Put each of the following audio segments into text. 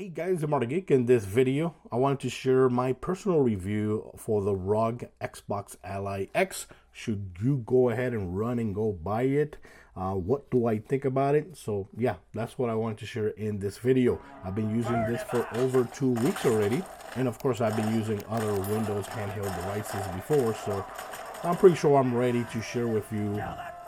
Hey guys, I'm ROG. In this video, I wanted to share my personal review for the ROG Xbox Ally X. Should you go ahead and run and go buy it? What do I think about it? So yeah, that's what I wanted to share in this video. I've been using this for over 2 weeks already. And of course, I've been using other Windows handheld devices before. So I'm pretty sure I'm ready to share with you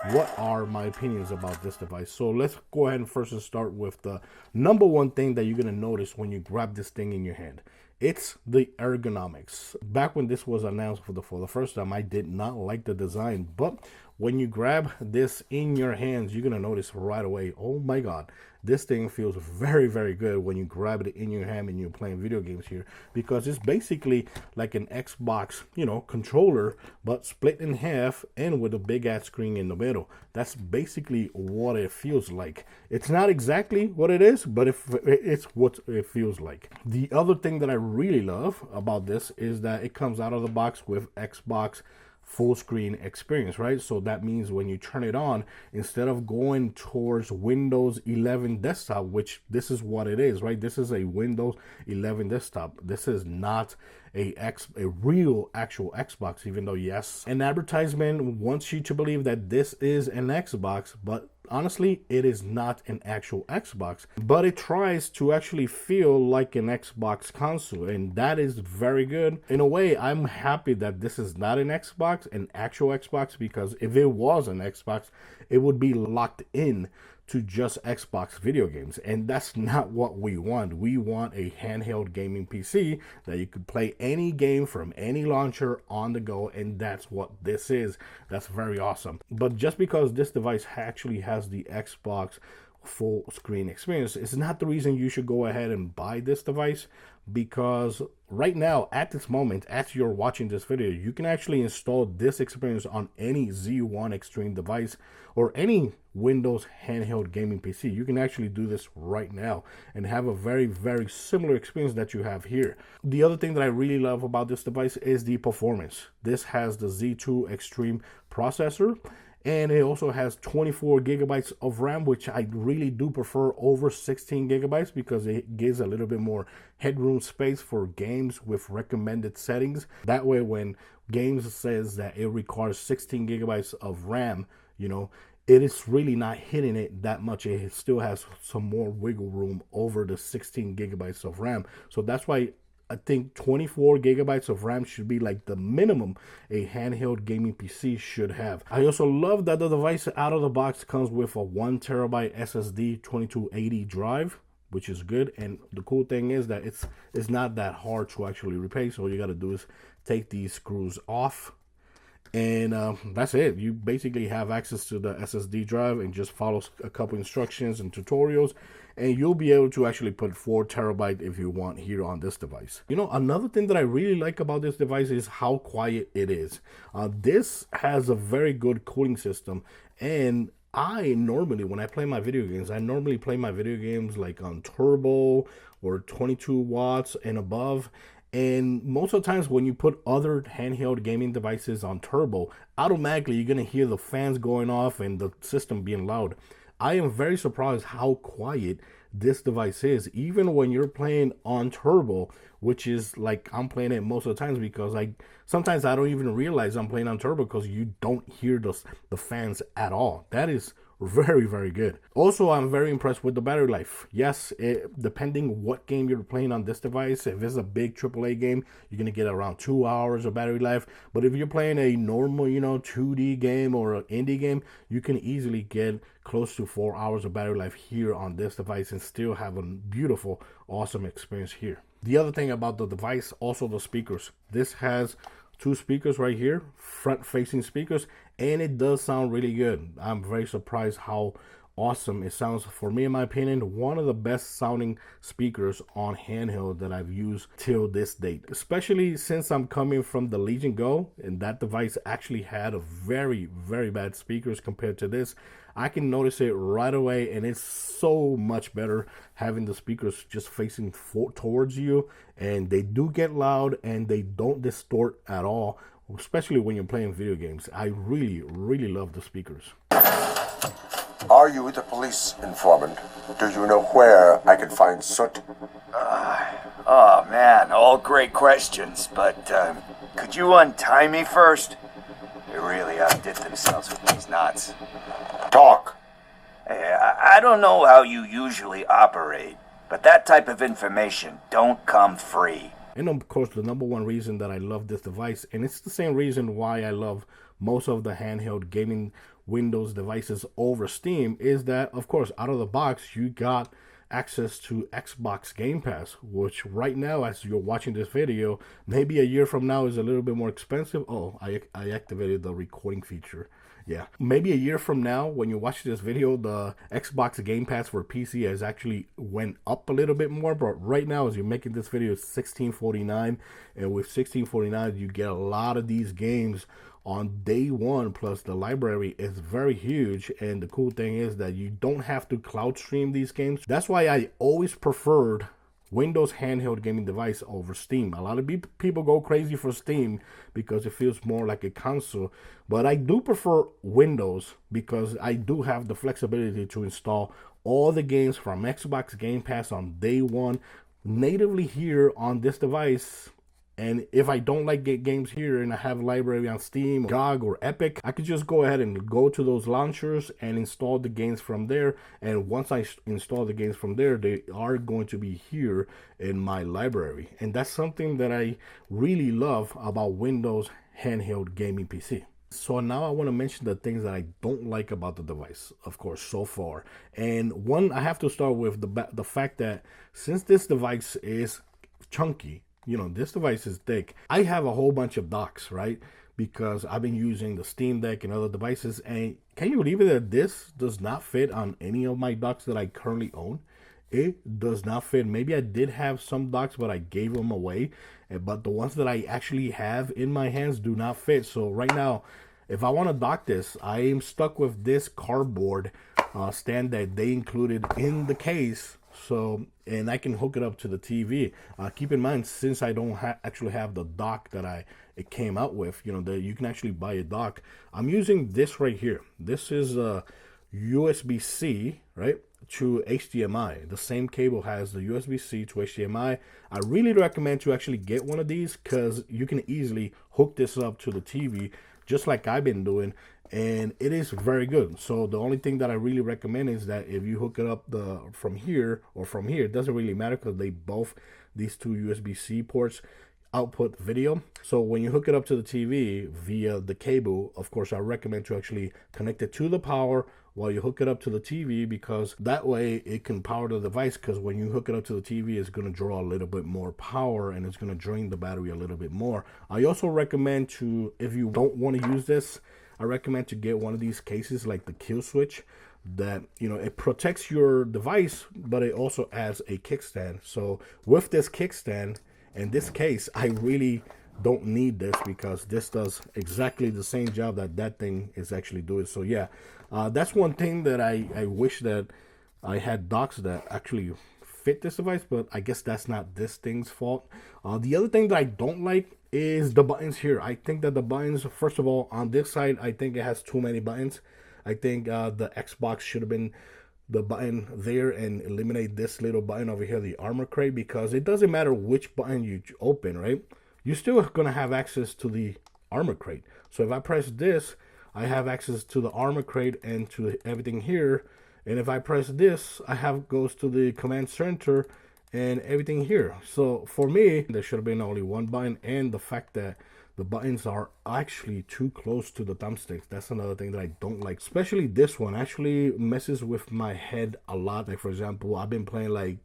what are my opinions about this device. So let's go ahead and first start with the number one thing that you're going to notice when you grab this thing in your hand. It's the ergonomics. Back when this was announced for the first time, I did not like the design, but when you grab this in your hands, you're going to notice right away, oh my God, this thing feels very, very good when you grab it in your hand and you're playing video games here, because it's basically like an Xbox, controller, but split in half and with a big ass screen in the middle. That's basically what it feels like. It's not exactly what it is, but it's what it feels like. The other thing that I really love about this is that it comes out of the box with Xbox full screen experience, right? So that means when you turn it on, instead of going towards Windows 11 desktop, which this is what it is, right? This is a Windows 11 desktop. This is not a real actual Xbox, even though yes, an advertisement wants you to believe that this is an Xbox, but honestly, it is not an actual Xbox, but it tries to actually feel like an Xbox console, and that is very good. In a way, I'm happy that this is not an Xbox, an actual Xbox, because if it was an Xbox, it would be locked in to just Xbox video games, and that's not what we want. We want a handheld gaming PC that you could play any game from any launcher on the go, and that's what this is. That's very awesome. But just because this device actually has the Xbox full screen experience, it's not the reason you should go ahead and buy this device, because right now, at this moment, as you're watching this video, you can actually install this experience on any Z1 Extreme device or any Windows handheld gaming PC. You can actually do this right now and have a very, very similar experience that you have here. The other thing that I really love about this device is the performance. This has the Z2 Extreme processor, and it also has 24 gigabytes of RAM, which I really do prefer over 16 gigabytes because it gives a little bit more headroom space for games with recommended settings. That way, when games says that it requires 16 gigabytes of RAM, it is really not hitting it that much. It still has some more wiggle room over the 16 gigabytes of RAM. So that's why I think 24 gigabytes of RAM should be like the minimum a handheld gaming PC should have. I also love that the device out of the box comes with a 1 terabyte SSD 2280 drive, which is good. And the cool thing is that it's not that hard to actually replace. All you got to do is take these screws off, and that's it. You basically have access to the SSD drive and just follow a couple instructions and tutorials, and you'll be able to actually put 4 terabyte if you want here on this device. Another thing that I really like about this device is how quiet it is. This has a very good cooling system, and I normally, when I play my video games, play my video games like on turbo or 22 watts and above. And most of the times when you put other handheld gaming devices on turbo, automatically you're going to hear the fans going off and the system being loud. I am very surprised how quiet this device is, even when you're playing on turbo, which is like I'm playing it most of the times, because sometimes I don't even realize I'm playing on turbo because you don't hear the fans at all. That is very, very good. Also, I'm very impressed with the battery life. Yes, depending what game you're playing on this device, if it's a big AAA game, you're going to get around 2 hours of battery life. But if you're playing a normal, 2D game or an indie game, you can easily get close to 4 hours of battery life here on this device and still have a beautiful, awesome experience here. The other thing about the device, also the speakers. This has 2 speakers right here, front-facing speakers, and it does sound really good. I'm very surprised how awesome it sounds. For me, in my opinion, one of the best sounding speakers on handheld that I've used till this date, especially since I'm coming from the Legion Go, and that device actually had a very, very bad speakers compared to this. I can notice it right away, and it's so much better having the speakers just facing towards you, and they do get loud and they don't distort at all, especially when you're playing video games. I really, really love the speakers. Are you the police informant? Do you know where I can find Soot? Oh man, all great questions, but could you untie me first? They really outdid themselves with these knots. Talk. I don't know how you usually operate, but that type of information don't come free. And of course, the number one reason that I love this device, and it's the same reason why I love most of the handheld gaming Windows devices over Steam, is that, of course, out of the box, you got access to Xbox Game Pass, which right now, as you're watching this video, maybe a year from now is a little bit more expensive. Oh, I activated the recording feature. Yeah, maybe a year from now, when you watch this video, the Xbox Game Pass for PC has actually went up a little bit more. But right now, as you're making this video, it's $16.49, and with $16.49, you get a lot of these games on day one. Plus, the library is very huge, and the cool thing is that you don't have to cloud stream these games. That's why I always preferred Windows handheld gaming device over Steam. A lot of people go crazy for Steam because it feels more like a console, but I do prefer Windows because I do have the flexibility to install all the games from Xbox Game Pass on day one natively here on this device. And if I don't like games here and I have a library on Steam, GOG, or Epic, I could just go ahead and go to those launchers and install the games from there. And once I install the games from there, they are going to be here in my library. And that's something that I really love about Windows handheld gaming PC. So now I want to mention the things that I don't like about the device, of course, so far. And one, I have to start with the fact that since this device is chunky, you know, this device is thick, I have a whole bunch of docks, right? Because I've been using the Steam Deck and other devices, and can you believe it that this does not fit on any of my docks that I currently own? It does not fit. Maybe I did have some docks, but I gave them away. But the ones that I actually have in my hands do not fit. So right now, if I want to dock this, I am stuck with this cardboard stand that they included in the case. So, and I can hook it up to the TV. Keep in mind, since I don't actually have the dock that it came out with, you know, that you can actually buy a dock. I'm using this right here. This is a USB-C, right, to HDMI. The same cable has the USB-C to HDMI. I really recommend to actually get one of these because you can easily hook this up to the TV, just like I've been doing, and it is very good. So the only thing that I really recommend is that if you hook it up from here or from here, it doesn't really matter because these two USB-C ports output video. So when you hook it up to the TV via the cable, of course, I recommend to actually connect it to the power while you hook it up to the TV, because that way it can power the device, because when you hook it up to the TV, it's going to draw a little bit more power and it's going to drain the battery a little bit more. I also recommend to, if you don't want to use this, I recommend to get one of these cases like the Killswitch, that, you know, it protects your device, but it also adds a kickstand. So with this kickstand and this case, I really don't need this because this does exactly the same job that thing is actually doing. So yeah, that's one thing that I wish that I had docks that actually fit this device, but I guess that's not this thing's fault. The other thing that I don't like is the buttons here. I think that the buttons, first of all, on this side, I think it has too many buttons. I think the Xbox should have been the button there and eliminate this little button over here, the armor crate, because it doesn't matter which button you open, right? You're still going to have access to the armor crate. So if I press this, I have access to the armor crate and to everything here. And if I press this, goes to the command center and everything here. So for me, there should have been only one button, and the fact that the buttons are actually too close to the thumbsticks. That's another thing that I don't like. Especially this one actually messes with my head a lot. Like, for example, I've been playing like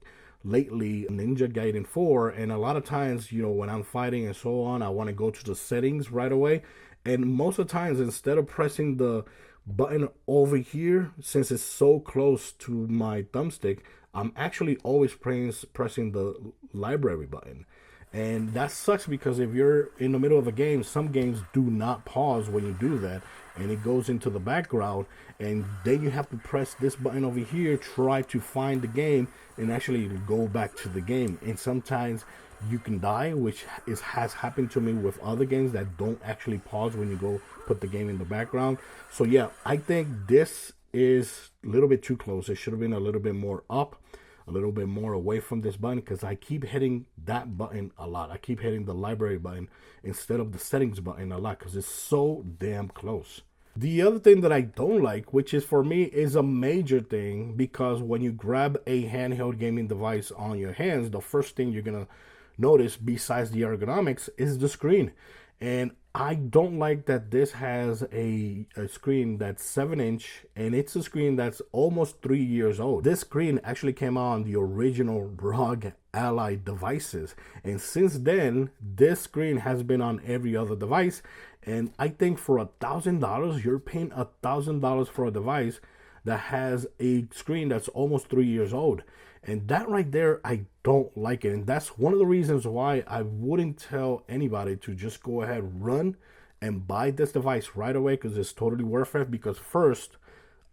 lately Ninja Gaiden 4, and a lot of times, you know, when I'm fighting and so on, I want to go to the settings right away. And most of the times, instead of pressing the button over here, since it's so close to my thumbstick, I'm actually always pressing the library button. And that sucks because if you're in the middle of a game, some games do not pause when you do that, and it goes into the background, and then you have to press this button over here, try to find the game and actually go back to the game. And sometimes you can die, which has happened to me with other games that don't actually pause when you go put the game in the background. So yeah, I think this is a little bit too close. It should have been a little bit more up. a little bit more away from this button because I keep hitting that button a lot. I keep hitting the library button instead of the settings button a lot because it's so damn close. The other thing that I don't like, which is for me is a major thing, because when you grab a handheld gaming device on your hands, the first thing you're gonna notice besides the ergonomics is the screen. And I don't like that this has a screen that's 7-inch, and it's a screen that's almost 3 years old. This screen actually came on the original ROG Ally devices, and since then this screen has been on every other device. And I think for $1,000, you're paying $1,000 for a device that has a screen that's almost 3 years old. And that right there, I don't like it. And that's one of the reasons why I wouldn't tell anybody to just go ahead, run and buy this device right away, because it's totally worth it. Because first,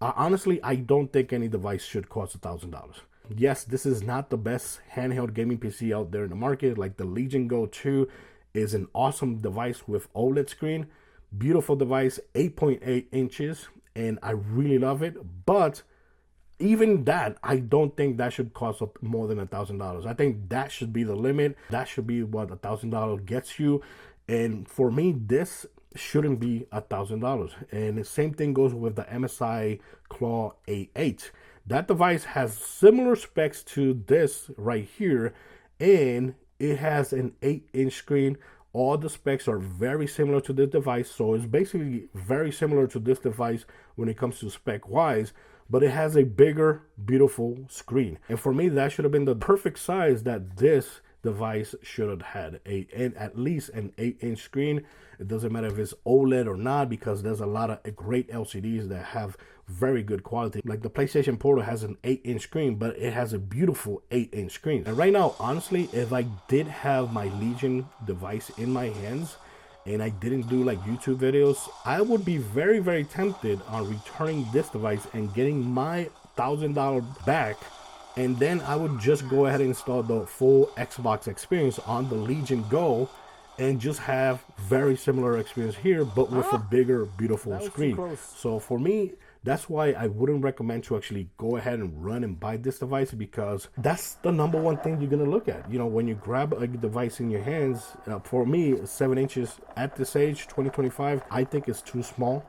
honestly, I don't think any device should cost $1,000. Yes, this is not the best handheld gaming PC out there in the market. Like the Legion Go 2 is an awesome device with OLED screen. Beautiful device, 8.8 inches. And I really love it. But even that, I don't think that should cost more than $1,000. I think that should be the limit. That should be what $1,000 gets you. And for me, this shouldn't be $1,000. And the same thing goes with the MSI Claw A8. That device has similar specs to this right here, and it has an 8-inch screen. All the specs are very similar to this device, so it's basically very similar to this device when it comes to spec wise, but it has a bigger, beautiful screen. And for me, that should have been the perfect size that this device should have had, at least an 8-inch screen. It doesn't matter if it's OLED or not, because there's a lot of great LCDs that have very good quality. Like the PlayStation Portal has an 8-inch screen, but it has a beautiful 8-inch screen. And right now, honestly, if I did have my Legion device in my hands and I didn't do like YouTube videos, I would be very, very tempted on returning this device and getting my $1,000 back. And then I would just go ahead and install the full Xbox experience on the Legion Go and just have very similar experience here, but with a bigger, beautiful screen. So for me, that's why I wouldn't recommend to actually go ahead and run and buy this device, because that's the number one thing you're gonna look at. You know, when you grab a device in your hands, for me, 7 inches at this age, 2025, I think it's too small.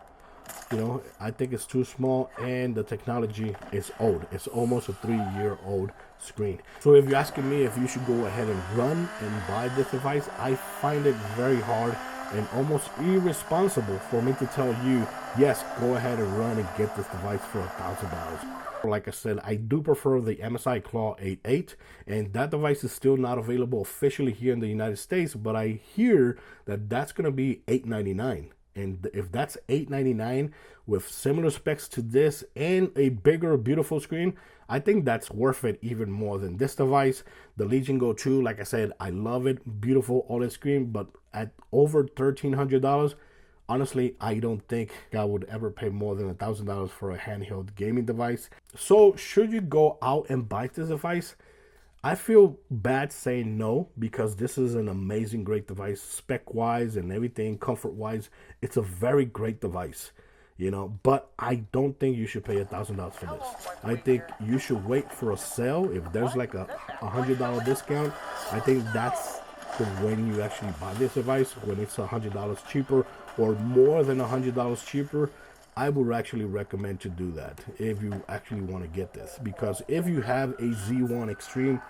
You know, I think it's too small, and the technology is old. It's almost a 3-year-old screen. So if you're asking me if you should go ahead and run and buy this device, I find it very hard and almost irresponsible for me to tell you, yes, go ahead and run and get this device for $1,000. Like I said, I do prefer the MSI Claw A8, and that device is still not available officially here in the United States, but I hear that that's going to be $899. And if that's $899 with similar specs to this and a bigger, beautiful screen, I think that's worth it even more than this device. The Legion Go 2, like I said, I love it. Beautiful OLED screen, but at over $1,300, honestly, I don't think I would ever pay more than $1,000 for a handheld gaming device. So should you go out and buy this device? I feel bad saying no, because this is an amazing, great device, spec-wise and everything, comfort-wise. It's a very great device, you know, but I don't think you should pay $1,000 for this. I think you should wait for a sale. If there's like a $100 discount, I think that's when you actually buy this device, when it's $100 cheaper or more than $100 cheaper. I would actually recommend to do that if you actually want to get this, because if you have a Z1 Extreme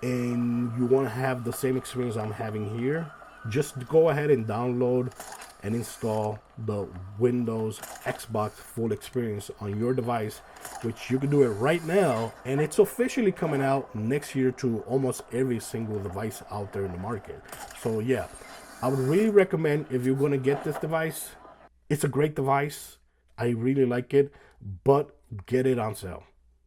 and you want to have the same experience I'm having here, just go ahead and download and install the Windows Xbox full experience on your device, which you can do it right now, and it's officially coming out next year to almost every single device out there in the market. So yeah, I would really recommend, if you're going to get this device, it's a great device. I really like it, but get it on sale.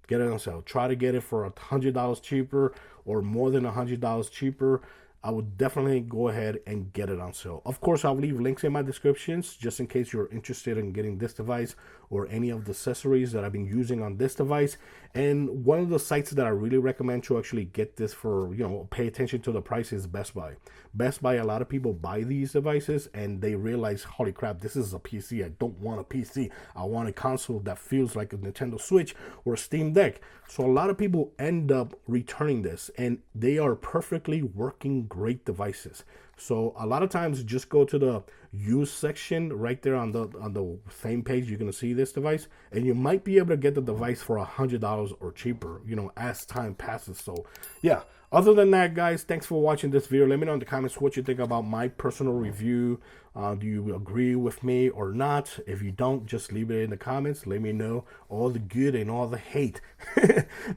Get it on sale. Try to get it for $100 cheaper or more than $100 cheaper. I would definitely go ahead and get it on sale. Of course, I'll leave links in my descriptions just in case you're interested in getting this device or any of the accessories that I've been using on this device. And one of the sites that I really recommend to actually get this for, pay attention to the price is Best Buy. Best Buy, a lot of people buy these devices and they realize, holy crap, this is a PC. I don't want a PC. I want a console that feels like a Nintendo Switch or a Steam Deck. So a lot of people end up returning this, and they are perfectly working great devices. So a lot of times just go to the use section right there on the same page. You're going to see this device, and you might be able to get the device for $100 or cheaper, as time passes. So yeah, other than that, guys, thanks for watching this video. Let me know in the comments what you think about my personal review. Do you agree with me or not? If you don't, just leave it in the comments. Let me know all the good and all the hate.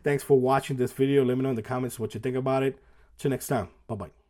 Thanks for watching this video. Let me know in the comments what you think about it. Till next time. Bye-bye.